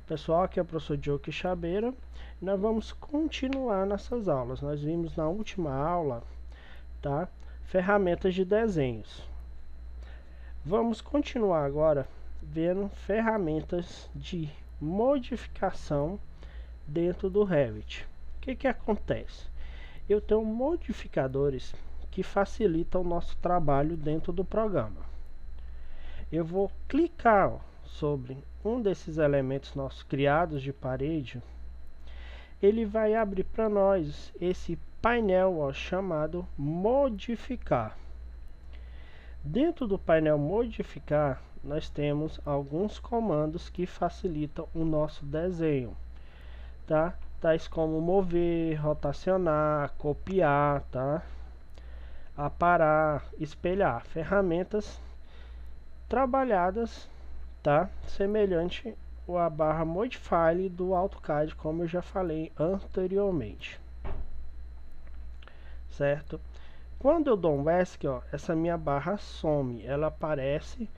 Pessoal, aqui é o professor Diogo Quixabeira. Nós vamos continuar nossas aulas. Nós vimos na última aula, tá? Ferramentas de desenhos. Vamos continuar agora vendo ferramentas de modificação dentro do Revit. O que que acontece? Eu tenho modificadores que facilitam o nosso trabalho dentro do programa. Eu vou clicar sobre um desses elementos nossos criados de parede. Ele vai abrir para nós esse painel chamado modificar. Dentro do painel modificar, nós temos alguns comandos que facilitam o nosso desenho, tá? Tais como mover, rotacionar, copiar, tá? Aparar, espelhar, ferramentas trabalhadas, tá? Semelhante a barra Modify do AutoCAD, como eu já falei anteriormente, certo? Quando eu dou um ESC, ó, essa minha barra some, ela aparece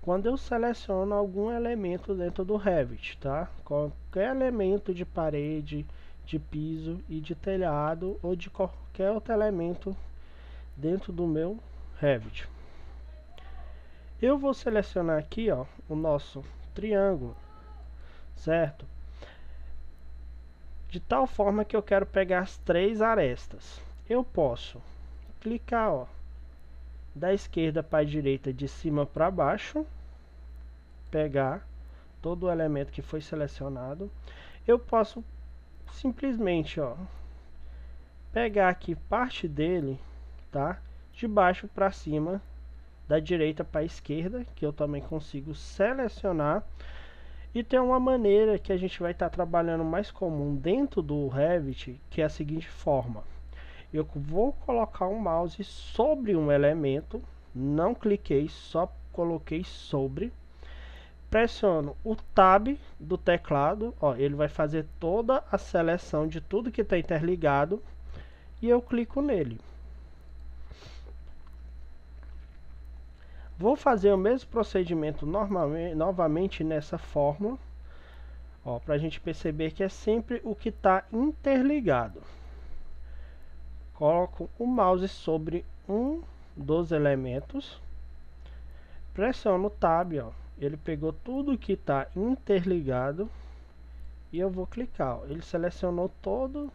quando eu seleciono algum elemento dentro do Revit, tá? Qualquer elemento de parede, de piso e de telhado ou de qualquer outro elemento dentro do meu Revit. Eu vou selecionar aqui, ó, o nosso triângulo, certo? De tal forma que eu quero pegar as três arestas. Eu posso clicar, ó, da esquerda para a direita, de cima para baixo, pegar todo o elemento que foi selecionado. Eu posso simplesmente, ó, pegar aqui parte dele, tá? De baixo para cima, da direita para a esquerda, que eu também consigo selecionar. E tem uma maneira que a gente vai estar trabalhando mais comum dentro do Revit, que é a seguinte forma. Eu vou colocar um mouse sobre um elemento, não cliquei, só coloquei sobre. Pressiono o Tab do teclado, ó, ele vai fazer toda a seleção de tudo que está interligado e eu clico nele. Vou fazer o mesmo procedimento novamente nessa fórmula, para a gente perceber que é sempre o que está interligado. Coloco o mouse sobre um dos elementos, pressiono o Tab, ó, ele pegou tudo que está interligado e eu vou clicar, ó, ele selecionou toda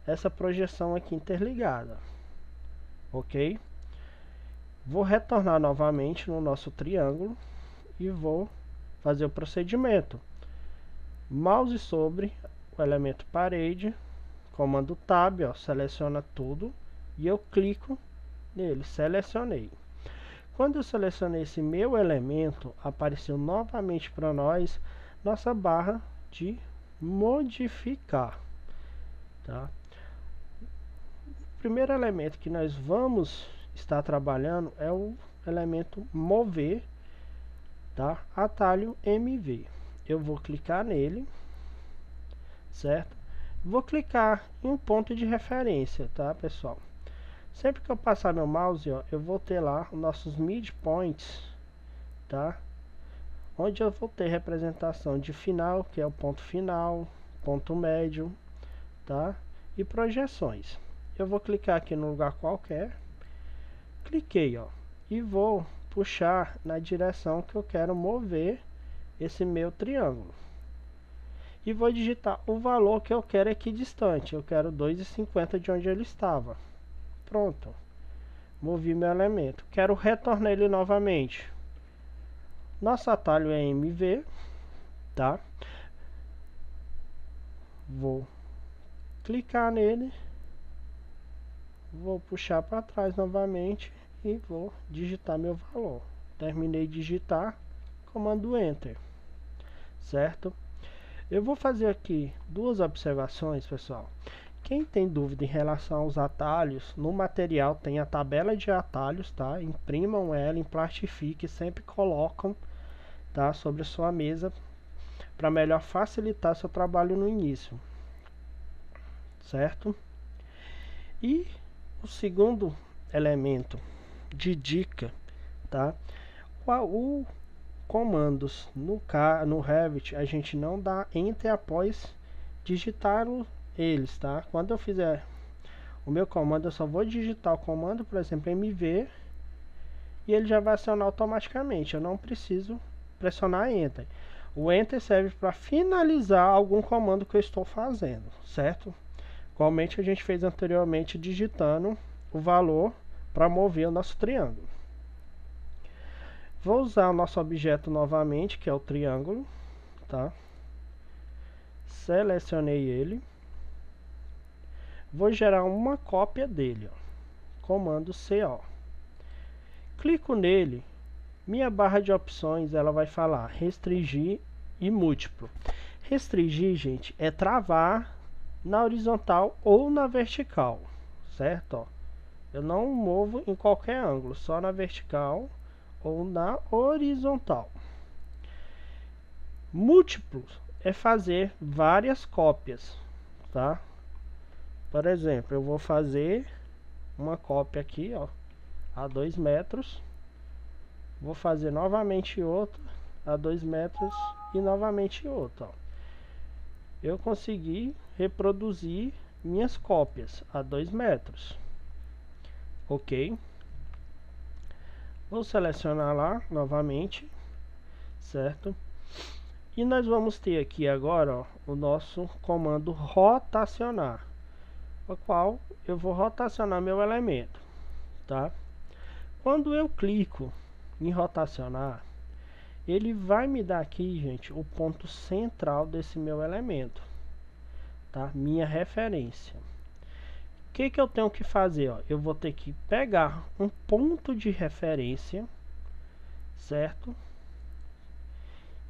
essa projeção aqui interligada, ok? Vou retornar novamente no nosso triângulo e vou fazer o procedimento. Mouse sobre o elemento parede, comando Tab, ó, seleciona tudo e eu clico nele, selecionei. Quando eu selecionei esse meu elemento, apareceu novamente para nós nossa barra de modificar, tá? O primeiro elemento que nós vamos estar trabalhando é o elemento mover, tá? Atalho MV. Eu vou clicar nele, certo? Vou clicar em um ponto de referência, tá, pessoal? Sempre que eu passar meu mouse, ó, eu vou ter lá os nossos midpoints, tá? Onde eu vou ter representação de final, que é o ponto final, ponto médio, tá? E projeções. Eu vou clicar aqui no lugar qualquer, cliquei, ó, e vou puxar na direção que eu quero mover esse meu triângulo. E vou digitar o valor que eu quero aqui distante. Eu quero 2,50 de onde ele estava. Pronto. Movi meu elemento. Quero retornar ele novamente. Nosso atalho é MV, tá? Vou clicar nele. Vou puxar para trás novamente e vou digitar meu valor. Terminei de digitar, comando Enter, certo? Eu vou fazer aqui duas observações, pessoal. Quem tem dúvida em relação aos atalhos, no material tem a tabela de atalhos, tá? Imprimam ela, emplastifiquem, sempre colocam, tá, sobre a sua mesa para melhor facilitar seu trabalho no início, certo? E o segundo elemento de dica, tá? O comandos no Revit, a gente não dá Enter após digitar eles, tá? Quando eu fizer o meu comando, eu só vou digitar o comando, por exemplo, MV, e ele já vai acionar automaticamente. Eu não preciso pressionar Enter. O Enter serve para finalizar algum comando que eu estou fazendo, certo? Igualmente a gente fez anteriormente, digitando o valor para mover o nosso triângulo. Vou usar o nosso objeto novamente, que é o triângulo, tá? Selecionei ele. Vou gerar uma cópia dele, ó. Comando CO. Clico nele, minha barra de opções ela vai falar restringir e múltiplo. Restringir, gente, é travar na horizontal ou na vertical, certo? Ó, eu não movo em qualquer ângulo, só na vertical ou na horizontal. Múltiplo é fazer várias cópias, tá? Por exemplo, eu vou fazer uma cópia aqui, ó, a 2 metros. Vou fazer novamente outra a 2 metros e novamente outra, ó. Eu consegui reproduzir minhas cópias a 2 metros. Ok. Vou selecionar lá novamente, certo? E nós vamos ter aqui agora, ó, o nosso comando rotacionar, o qual eu vou rotacionar meu elemento, tá? Quando eu clico em rotacionar, ele vai me dar aqui, gente, o ponto central desse meu elemento, tá? Minha referência. O que que eu tenho que fazer, ó? Eu vou ter que pegar um ponto de referência, certo?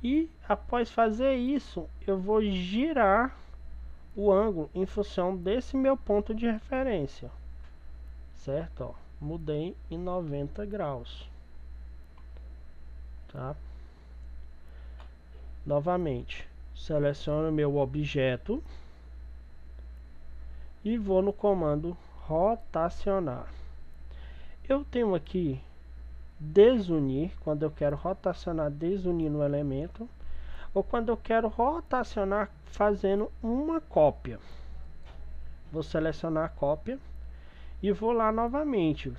E após fazer isso, eu vou girar o ângulo em função desse meu ponto de referência, certo? Ó, mudei em 90 graus, tá? Novamente, seleciono meu objeto e vou no comando rotacionar. Eu tenho aqui desunir, quando eu quero rotacionar, desunir no elemento, ou quando eu quero rotacionar fazendo uma cópia. Vou selecionar a cópia e vou lá novamente.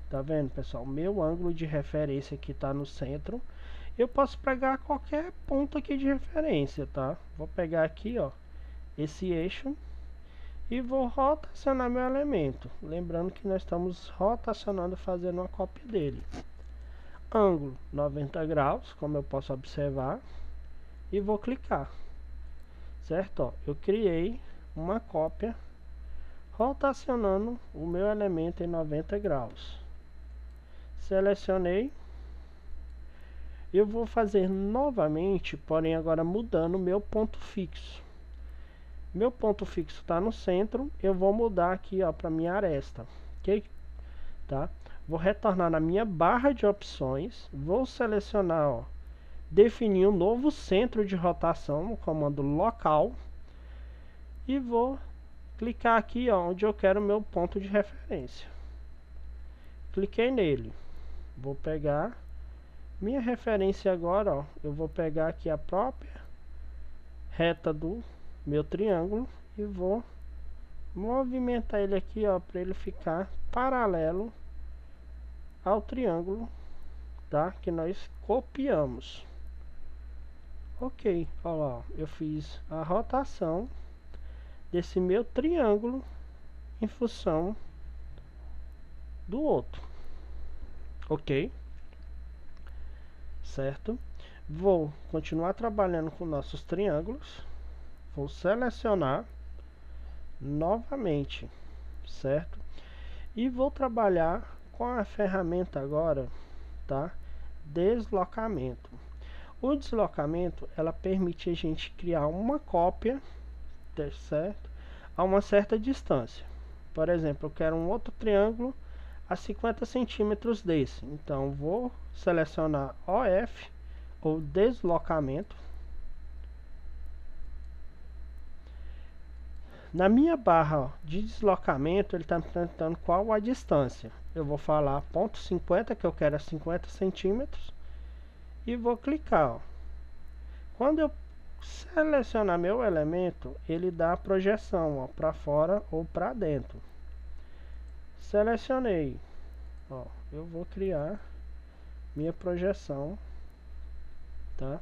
Tá vendo, pessoal? Meu ângulo de referência aqui está no centro. Eu posso pegar qualquer ponto aqui de referência, tá? Vou pegar aqui, ó, esse eixo e vou rotacionar meu elemento. Lembrando que nós estamos rotacionando, fazendo uma cópia dele. Ângulo 90 graus, como eu posso observar, e vou clicar, certo? Ó, eu criei uma cópia rotacionando o meu elemento em 90 graus. Selecionei. Eu vou fazer novamente, porém agora mudando o meu ponto fixo. Meu ponto fixo está no centro, eu vou mudar aqui, ó, para minha aresta, ok? Tá? Vou retornar na minha barra de opções, vou selecionar, ó, definir um novo centro de rotação no comando local e vou clicar aqui, ó, onde eu quero o meu ponto de referência. Cliquei nele, vou pegar minha referência agora, ó, eu vou pegar aqui a própria reta do meu triângulo e vou movimentar ele aqui, ó, para ele ficar paralelo ao triângulo, tá? Que nós copiamos. Ok, olha lá, eu fiz a rotação desse meu triângulo em função do outro, ok? Certo? Vou continuar trabalhando com nossos triângulos. Vou selecionar novamente, certo? E vou trabalhar com a ferramenta agora, tá? Deslocamento. O deslocamento, ela permite a gente criar uma cópia, certo? A uma certa distância. Por exemplo, eu quero um outro triângulo a 50 centímetros desse. Então, vou selecionar OF, ou deslocamento. Na minha barra, ó, de deslocamento, ele está me perguntando qual a distância. Eu vou falar ponto 50, que eu quero a 50 centímetros. e vou clicar, ó. Quando eu selecionar meu elemento, ele dá a projeção, para fora ou para dentro. Selecionei, ó, eu vou criar minha projeção, tá?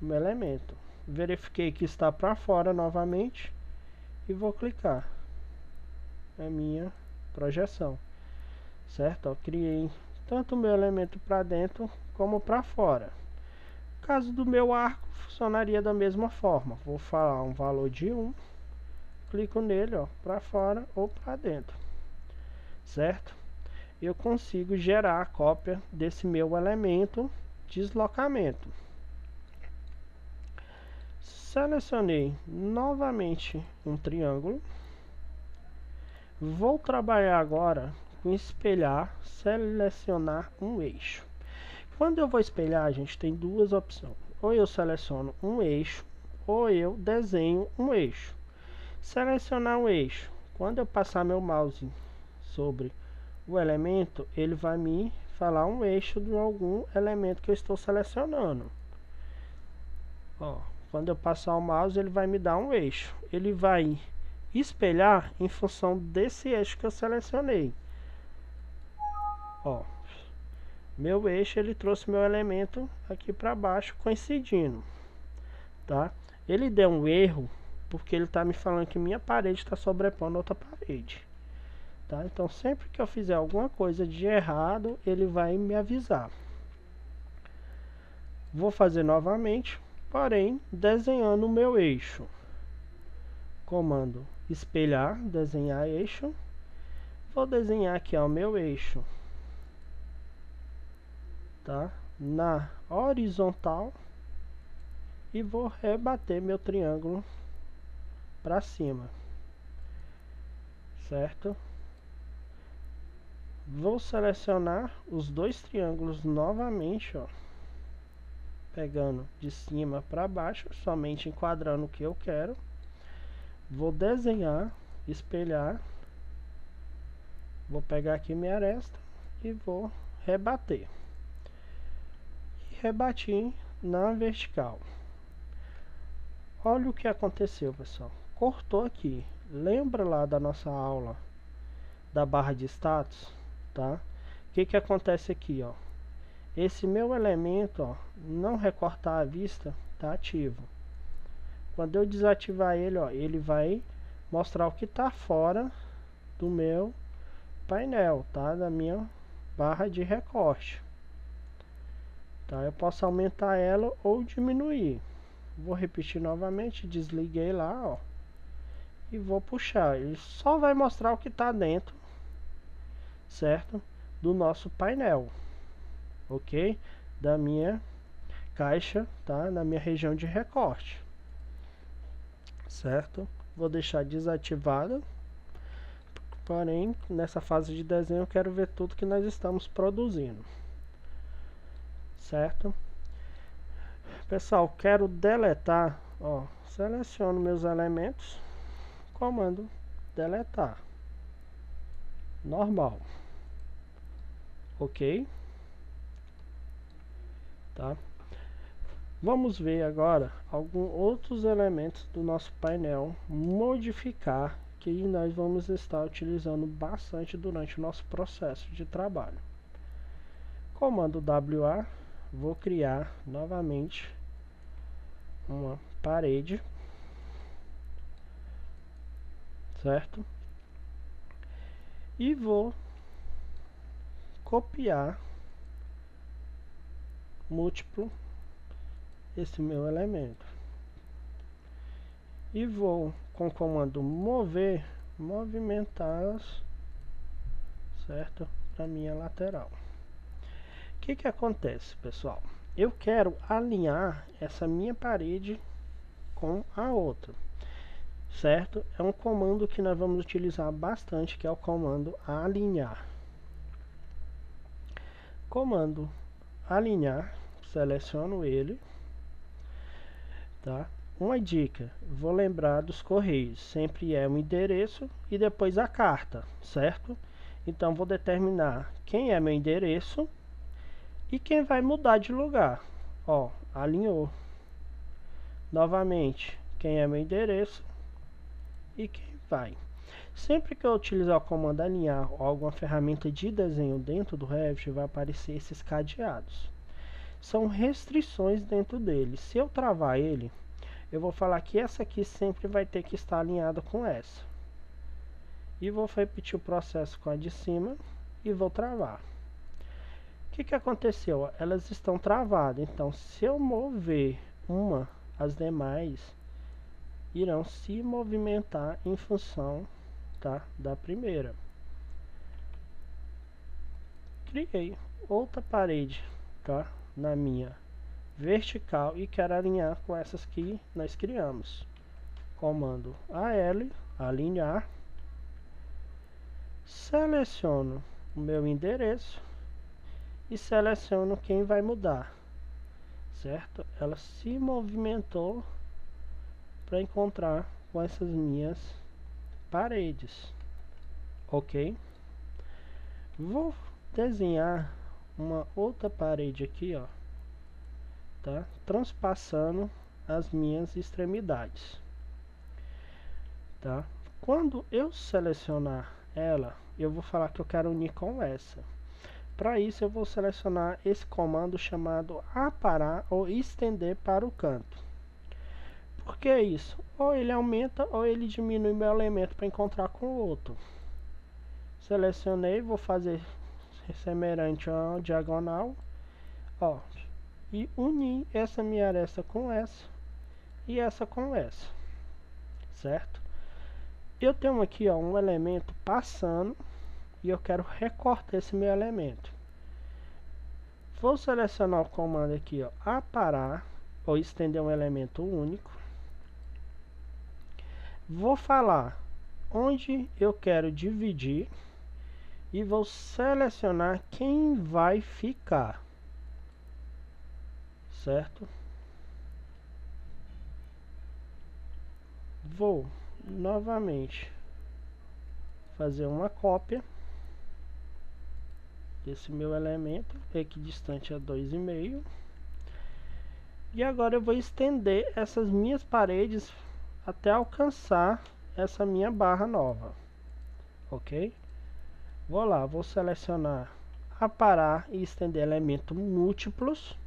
Meu elemento. Verifiquei que está para fora novamente e vou clicar a minha projeção, certo? Ó, criei tanto o meu elemento para dentro como para fora. No caso do meu arco, funcionaria da mesma forma. Vou falar um valor de 1, clico nele, ó, para fora ou para dentro, certo? Eu consigo gerar a cópia desse meu elemento deslocamento. Selecionei novamente um triângulo. Vou trabalhar agora com espelhar, selecionar um eixo. Quando eu vou espelhar, a gente tem duas opções. Ou eu seleciono um eixo, ou eu desenho um eixo. Selecionar um eixo. Quando eu passar meu mouse sobre o elemento, ele vai me falar um eixo de algum elemento que eu estou selecionando. Ó, quando eu passar o mouse, ele vai me dar um eixo. Ele vai espelhar em função desse eixo que eu selecionei. Ó, meu eixo, ele trouxe meu elemento aqui para baixo coincidindo, tá? Ele deu um erro porque ele está me falando que minha parede está sobrepondo outra parede, tá? Então sempre que eu fizer alguma coisa de errado, ele vai me avisar. Vou fazer novamente, porém desenhando o meu eixo. Comando espelhar, desenhar eixo. Vou desenhar aqui, ó, o meu eixo, tá? Na horizontal e vou rebater meu triângulo para cima, certo? Vou selecionar os dois triângulos novamente, ó, pegando de cima para baixo, somente enquadrando o que eu quero. Vou desenhar, espelhar, vou pegar aqui minha aresta e vou rebater. E rebati na vertical. Olha o que aconteceu, pessoal. Cortou aqui. Lembra lá da nossa aula da barra de status, tá? O que que acontece aqui, ó? Esse meu elemento, ó, não recortar a vista, tá ativo. Quando eu desativar ele, ó, ele vai mostrar o que está fora do meu painel, tá? Da minha barra de recorte, tá? Eu posso aumentar ela ou diminuir. Vou repetir novamente, desliguei lá, ó, e vou puxar. Ele só vai mostrar o que está dentro, certo? Do nosso painel, ok? Da minha caixa, tá? Na minha região de recorte, certo? Vou deixar desativado. Porém, nessa fase de desenho eu quero ver tudo que nós estamos produzindo, certo? Pessoal, quero deletar, ó, seleciono meus elementos, comando deletar, normal, ok? Tá? Vamos ver agora alguns outros elementos do nosso painel, modificar, que nós vamos estar utilizando bastante durante o nosso processo de trabalho. Comando WA, vou criar novamente uma parede, certo? E vou copiar múltiplo esse meu elemento e vou com o comando mover movimentá-las, certo, para minha lateral. O que que acontece, pessoal? Eu quero alinhar essa minha parede com a outra, certo? É um comando que nós vamos utilizar bastante, que é o comando alinhar. Comando alinhar, seleciono ele, tá? Uma dica, vou lembrar dos correios, sempre é um endereço e depois a carta, certo? Então vou determinar quem é meu endereço, E quem vai mudar de lugar? Ó, alinhou. Novamente, quem é meu endereço e quem vai. Sempre que eu utilizar o comando alinhar ou alguma ferramenta de desenho dentro do Revit, vai aparecer esses cadeados. São restrições dentro dele. Se eu travar ele, eu vou falar que essa aqui sempre vai ter que estar alinhada com essa. E vou repetir o processo com a de cima e vou travar. O que aconteceu? Elas estão travadas, então se eu mover uma, as demais irão se movimentar em função, tá, da primeira. Criei outra parede, tá, na minha vertical e quero alinhar com essas que nós criamos. Comando AL, alinhar, seleciono o meu endereço e seleciono quem vai mudar, certo? Ela se movimentou para encontrar com essas minhas paredes, ok? Vou desenhar uma outra parede aqui, ó, tá? Transpassando as minhas extremidades, tá? Quando eu selecionar ela, eu vou falar que eu quero unir com essa. Para isso eu vou selecionar esse comando chamado aparar ou estender para o canto. Por que isso? Ou ele aumenta ou ele diminui meu elemento para encontrar com o outro. Selecionei, vou fazer semelhante a uma diagonal, ó, e unir essa minha aresta com essa e essa com essa, certo? Eu tenho aqui, ó, um elemento passando e eu quero recortar esse meu elemento. Vou selecionar o comando aqui, ó, aparar ou estender um elemento único. Vou falar onde eu quero dividir e vou selecionar quem vai ficar, certo? Vou novamente fazer uma cópia desse meu elemento, equidistante a 2,5, e agora eu vou estender essas minhas paredes até alcançar essa minha barra nova, ok? Vou lá, vou selecionar aparar e estender elementos múltiplos,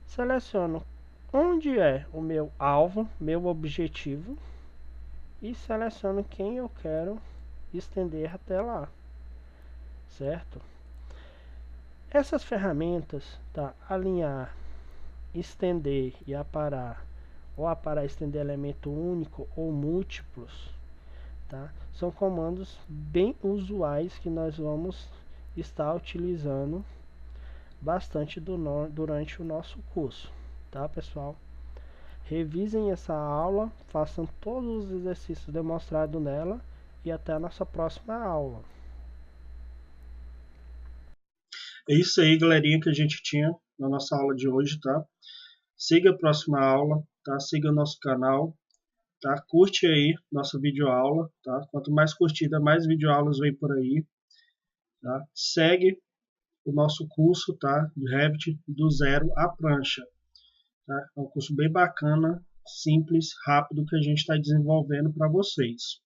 seleciono onde é o meu alvo, meu objetivo, e seleciono quem eu quero estender até lá, certo? Essas ferramentas, tá, alinhar, estender e aparar, ou aparar, estender elemento único ou múltiplos, tá, são comandos bem usuais que nós vamos estar utilizando bastante durante o nosso curso, tá, pessoal? Revisem essa aula, façam todos os exercícios demonstrados nela e até a nossa próxima aula. É isso aí, galerinha, que a gente tinha na nossa aula de hoje, tá? Siga a próxima aula, tá? Siga o nosso canal, tá? Curte aí nossa videoaula, tá? Quanto mais curtida, mais videoaulas vem por aí, tá? Segue o nosso curso, tá? De Revit do zero à prancha, tá? É um curso bem bacana, simples, rápido que a gente está desenvolvendo para vocês.